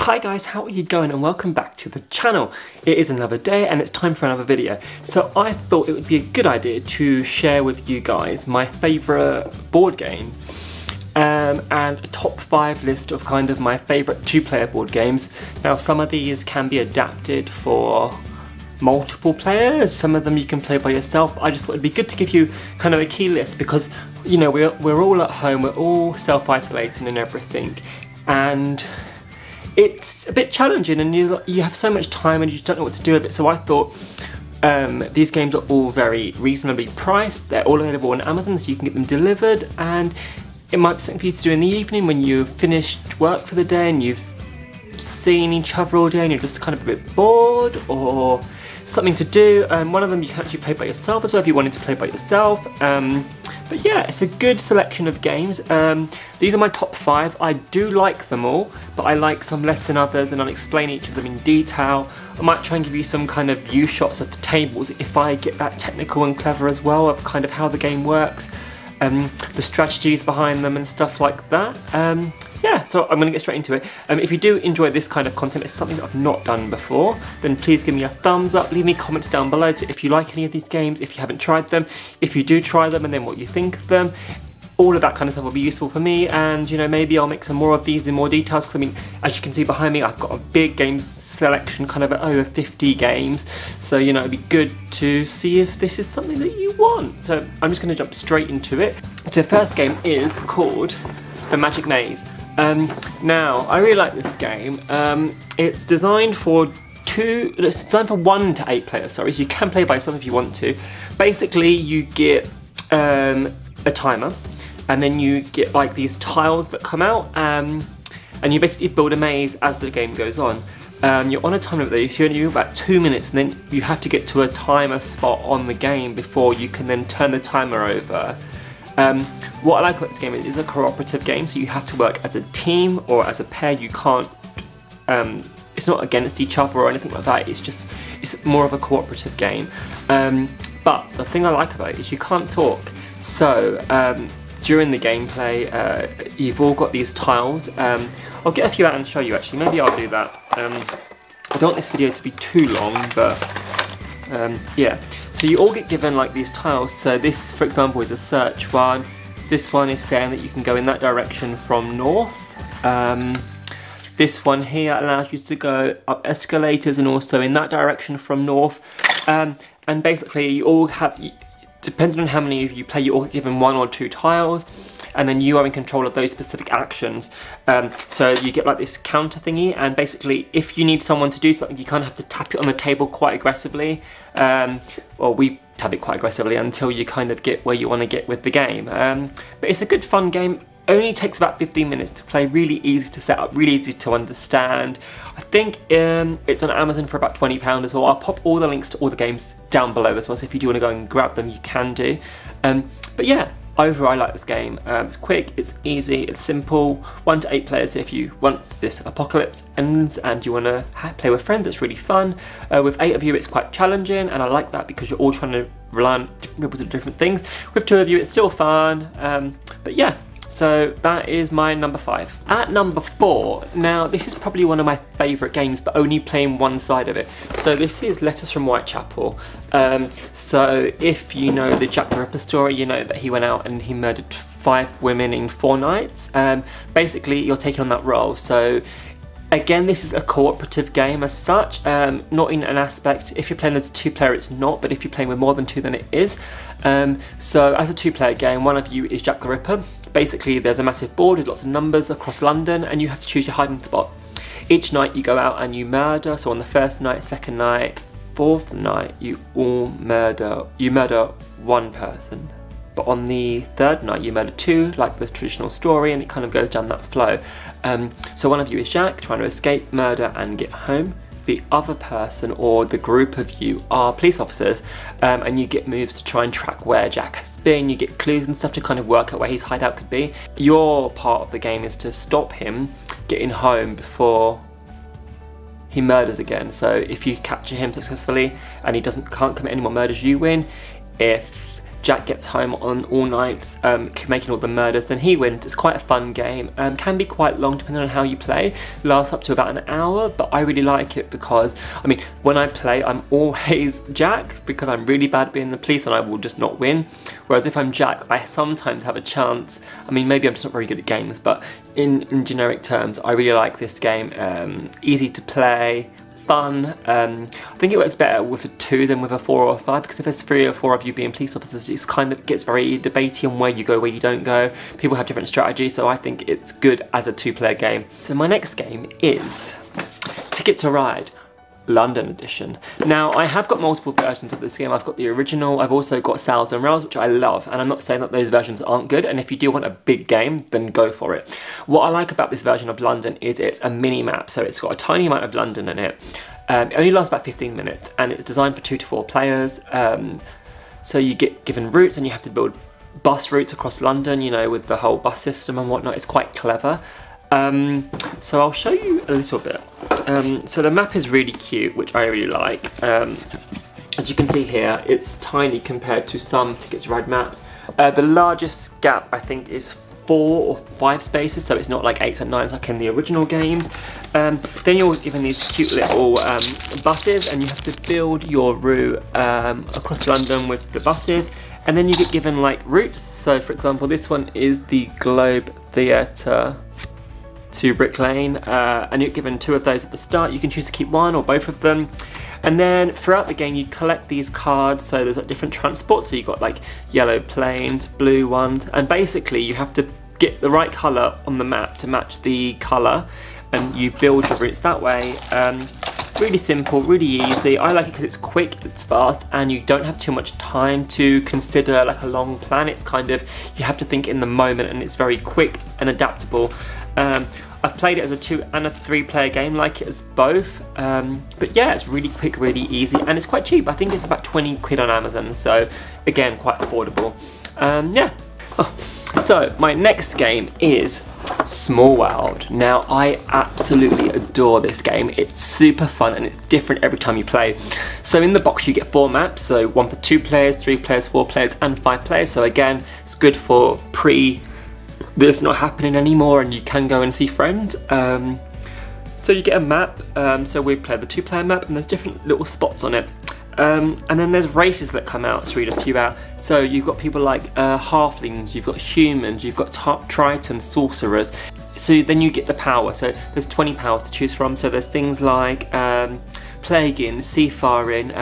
Hi guys, how are you going and welcome back to the channel. It is another day and it's time for another video. So I thought it would be a good idea to share with you guys my favourite board games and a top 5 list of kind of my favourite two-player board games. Now some of these can be adapted for multiple players, some of them you can play by yourself. I just thought it'd be good to give you kind of a key list because, you know, we're all at home, we're all self-isolating and everything, and it's a bit challenging and you have so much time and you just don't know what to do with it. So I thought these games are all very reasonably priced, they're all available on Amazon so you can get them delivered, and it might be something for you to do in the evening when you've finished work for the day and you've seen each other all day and you're just kind of a bit bored, or something to do. One of them you can actually play by yourself as well if you wanted to play by yourself. But yeah, it's a good selection of games. These are my top 5. I do like them all, but I like some less than others, and I'll explain each of them in detail. I might try and give you some kind of view shots of the tables if I get that technical and clever as well, of kind of how the game works, the strategies behind them and stuff like that. Yeah, so I'm going to get straight into it. If you do enjoy this kind of content, it's something that I've not done before, then please give me a thumbs up, leave me comments down below to if you like any of these games, if you haven't tried them, if you do try them and then what you think of them. All of that kind of stuff will be useful for me, and you know, maybe I'll make some more of these in more details, because I mean, as you can see behind me, I've got a big games selection, kind of over 50 games, so you know, it'd be good to see if this is something that you want. So I'm just going to jump straight into it. So the first game is called The Magic Maze. Now, I really like this game. It's designed for 1 to 8 players, sorry, so you can play by yourself if you want to. Basically, you get a timer, and then you get like these tiles that come out, and you basically build a maze as the game goes on. You're on a timer though, so you're about 2 minutes, and then you have to get to a timer spot on the game before you can then turn the timer over. What I like about this game is it's a cooperative game, so you have to work as a team or as a pair. You can't, it's not against each other or anything like that, it's more of a cooperative game. But the thing I like about it is you can't talk. So during the gameplay, you've all got these tiles. I'll get a few out and show you actually, maybe I'll do that. I don't want this video to be too long, but yeah. So you all get given like these tiles. So this, for example, is a search one. This one is saying that you can go in that direction from north. This one here allows you to go up escalators and also in that direction from north. And basically you all have, depending on how many of you play, you all get given 1 or 2 tiles, and then you are in control of those specific actions. So you get like this counter thingy, and basically if you need someone to do something, you kind of have to tap it on the table quite aggressively. Well, we tap it quite aggressively until you kind of get where you want to get with the game. But it's a good fun game. Only takes about 15 minutes to play, really easy to set up, really easy to understand. I think it's on Amazon for about £20 as well. I'll pop all the links to all the games down below as well, so if you do want to go and grab them, you can do. But yeah, overall I like this game. It's quick, it's easy, it's simple. 1 to 8 players if you, once this apocalypse ends and you want to play with friends, it's really fun. With 8 of you it's quite challenging, and I like that because you're all trying to rely on different people to do different things. With 2 of you it's still fun, but yeah. So that is my number 5. At number 4, now this is probably one of my favourite games, but only playing one side of it. So this is Letters from Whitechapel. So if you know the Jack the Ripper story, you know that he went out and he murdered 5 women in 4 nights. Basically, you're taking on that role. So again, this is a cooperative game as such, not in an aspect, if you're playing as a 2-player it's not, but if you're playing with more than 2 then it is. So as a 2-player game, one of you is Jack the Ripper. Basically there's a massive board with lots of numbers across London, and you have to choose your hiding spot. Each night you go out and you murder, so on the first night, second night, 4th night you murder 1 person. But on the 3rd night you murder 2, like the traditional story, and it kind of goes down that flow. So one of you is Jack, trying to escape, murder and get home. The other person or the group of you are police officers, and you get moves to try and track where Jack has been. You get clues and stuff to kind of work out where his hideout could be. Your part of the game is to stop him getting home before he murders again. So if you capture him successfully and he can't commit any more murders, you win. If Jack gets home on all nights, making all the murders, then he wins. It's quite a fun game. Can be quite long depending on how you play. Lasts up to about an hour, but I really like it because, I mean, when I play, I'm always Jack because I'm really bad at being the police and I will just not win. Whereas if I'm Jack, I sometimes have a chance. I mean, maybe I'm just not very good at games, but in generic terms, I really like this game. Easy to play, fun. I think it works better with a 2 than with a 4 or a 5, because if there's 3 or 4 of you being police officers, it kind of gets very debatey on where you go, where you don't go. People have different strategies, so I think it's good as a 2-player game. So my next game is Ticket to Ride, London edition. Now, I have got multiple versions of this game. I've got the original, I've also got Sails and Rails, which I love, and I'm not saying that those versions aren't good, and if you do want a big game, then go for it. What I like about this version of London is it's a mini map, so it's got a tiny amount of London in it. It only lasts about 15 minutes, and it's designed for 2 to 4 players, so you get given routes, and you have to build bus routes across London, you know, with the whole bus system and whatnot. It's quite clever. So I'll show you a little bit. So the map is really cute, which I really like. As you can see here, it's tiny compared to some Ticket to Ride maps. The largest gap, I think, is 4 or 5 spaces, so it's not like 8s and 9s like in the original games. Then you're given these cute little buses, and you have to build your route across London with the buses. And then you get given like routes. So for example, this one is the Globe Theatre to Brick Lane, and you're given 2 of those at the start. You can choose to keep 1 or both of them, and then throughout the game you collect these cards. So there's like different transports, so you've got like yellow planes, blue ones, and basically you have to get the right colour on the map to match the colour, and you build your routes that way. Really simple, really easy. I like it because it's quick, it's fast, and you don't have too much time to consider like a long plan. It's kind of, you have to think in the moment, and it's very quick and adaptable. I've played it as a 2 and a 3-player game, like it as both, but yeah, it's really quick, really easy, and it's quite cheap. I think it's about 20 quid on Amazon, so again, quite affordable. Yeah. So my next game is Small World. Now, I absolutely adore this game. It's super fun and it's different every time you play. So in the box you get 4 maps, so 1 for 2 players, 3 players, 4 players, and 5 players. So again, it's good for this not happening anymore, and you can go and see friends. So you get a map, so we play the 2-player map, and there's different little spots on it. And then there's races that come out, so read a few out. So you've got people like halflings, you've got humans, you've got tritons, sorcerers. So then you get the power, so there's 20 powers to choose from. So there's things like plaguing, seafaring,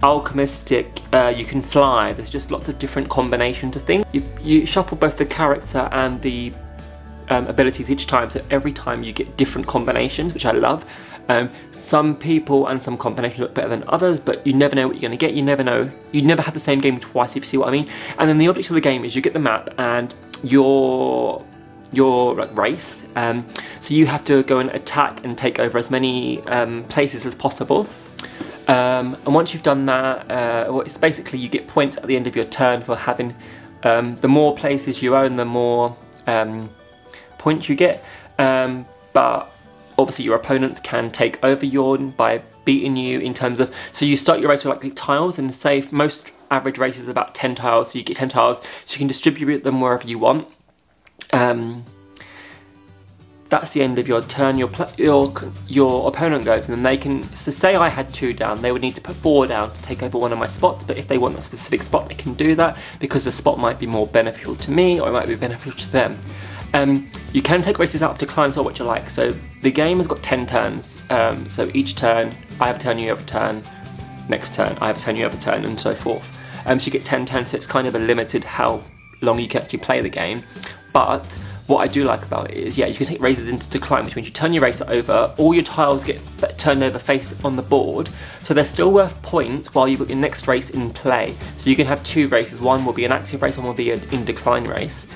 alchemistic, you can fly. There's just lots of different combinations of things. You shuffle both the character and the abilities each time, so every time you get different combinations, which I love. Some people and some combinations look better than others, but you never know what you're going to get. You never know. You never have the same game twice, if you see what I mean. And then the objects of the game is you get the map and your like, race. So you have to go and attack and take over as many places as possible. And once you've done that, well, it's basically you get points at the end of your turn for having the more places you own, the more points you get. But obviously your opponents can take over by beating you in terms of, so you start your race with like tiles, and say most average races is about 10 tiles, so you get 10 tiles, so you can distribute them wherever you want. That's the end of your turn. Your opponent goes, and then they can, so say I had 2 down, they would need to put 4 down to take over one of my spots, but if they want a specific spot they can do that, because the spot might be more beneficial to me or it might be beneficial to them. You can take races out of decline to what you like. So the game has got 10 turns, so each turn, I have a turn, you have a turn, next turn, I have a turn, you have a turn, and so forth. So you get 10 turns, so it's kind of a limited how long you can actually play the game. But what I do like about it is, yeah, you can take races into decline, which means you turn your race over, all your tiles get turned over face on the board, so they're still worth points while you've got your next race in play. So you can have 2 races, one will be an active race, one will be an in decline race.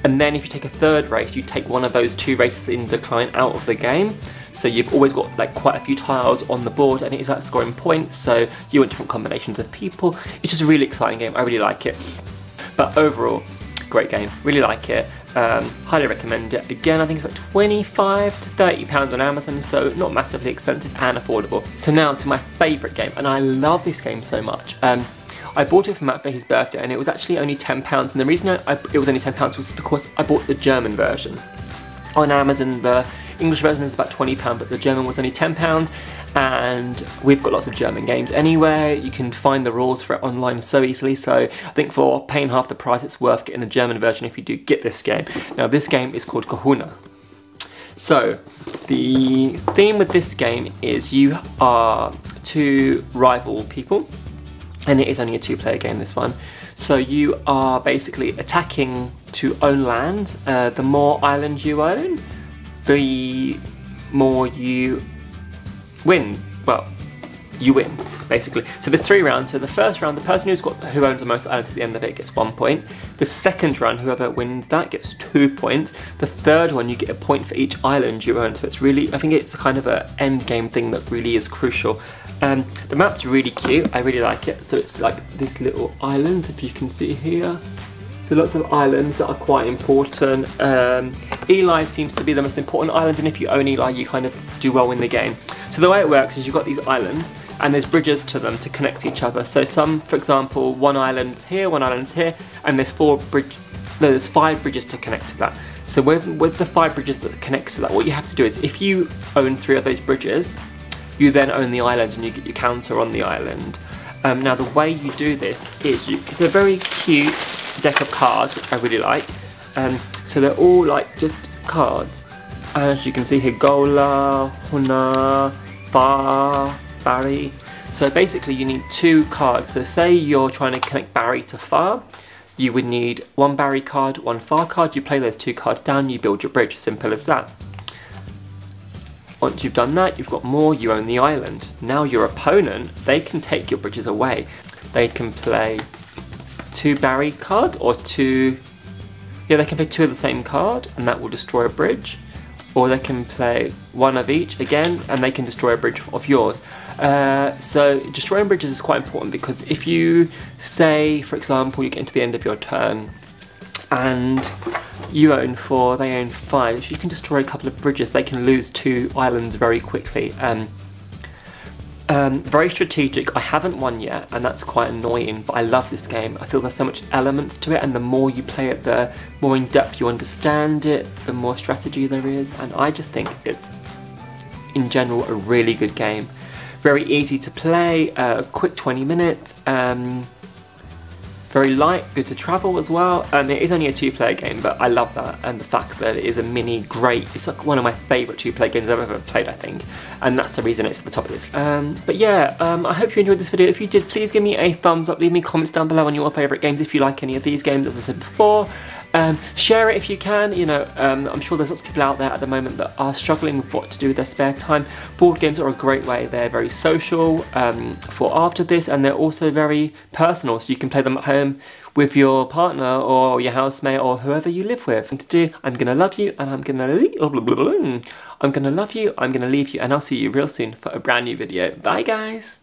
And then if you take a 3rd race, you take one of those 2 races in decline out of the game. So you've always got like quite a few tiles on the board, and it is like scoring points, so you want different combinations of people. It's just a really exciting game, I really like it. But overall, great game, really like it. Highly recommend it. Again, I think it's like 25 to 30 pounds on Amazon, so not massively expensive and affordable. So now to my favourite game, and I love this game so much. I I bought it for Matt for his birthday, and it was actually only £10. And the reason it was only £10 was because I bought the German version. On Amazon, the English version is about £20, but the German was only £10. And we've got lots of German games anyway. You can find the rules for it online so easily, so I think for paying half the price it's worth getting the German version if you do get this game. Now this game is called Kahuna. So the theme with this game is you are two rival people, and it is only a two-player game, this one. So you are basically attacking to own land. The more islands you own, the more you win. Well, you win, basically. So there's 3 rounds. So the first round, the person who owns the most islands at the end of it gets 1 point. The second round, whoever wins that gets 2 points. The third one, you get a point for each island you own. So it's really, I think it's kind of an end game thing that really is crucial. The map's really cute. I really like it. So it's like this little island, if you can see here. So lots of islands that are quite important. Eli seems to be the most important island, and if you own Eli, you kind of do well in the game. So the way it works is you've got these islands, and there's bridges to them to connect each other. So some, for example, one island's here, one island's here, and there's 5 bridges to connect to that. So with the 5 bridges that connect to that, what you have to do is, if you own 3 of those bridges, you then own the island and you get your counter on the island. Now the way you do this is, it's a very cute deck of cards, which I really like. So they're all like just cards. As you can see here, Gola, Huna, Far, Barry. So basically you need 2 cards. So say you're trying to connect Barry to Far, you would need 1 Barry card, 1 Far card. You play those 2 cards down, you build your bridge, simple as that. Once you've done that, you've got more, you own the island. Now your opponent, they can take your bridges away. They can play 2 Barry cards or 2... Yeah, they can play 2 of the same card, and that will destroy a bridge. Or they can play 1 of each again, and they can destroy a bridge of yours. So destroying bridges is quite important, because if you say, for example, you get into the end of your turn and you own 4, they own 5, if you can destroy a couple of bridges, they can lose 2 islands very quickly. Very strategic. I haven't won yet, and that's quite annoying, but I love this game. I feel there's so much elements to it, and the more you play it, the more in depth you understand it, the more strategy there is, and I just think it's, in general, a really good game. Very easy to play, quick 20 minutes, very light, good to travel as well. It is only a 2-player game, but I love that, and the fact that it is a mini great. It's like one of my favourite 2-player games I've ever played, I think, and that's the reason it's at the top of this. But yeah, I hope you enjoyed this video. If you did, please give me a thumbs up, leave me comments down below on your favourite games if you like any of these games, as I said before. Share it if you can. You know, I'm sure there's lots of people out there at the moment that are struggling with what to do with their spare time. Board games are a great way. They're very social for after this, and they're also very personal, so you can play them at home with your partner or your housemate or whoever you live with. And to do, I'm gonna love you, and I'm gonna leave you, I'm gonna leave you, and I'll see you real soon for a brand new video. Bye guys.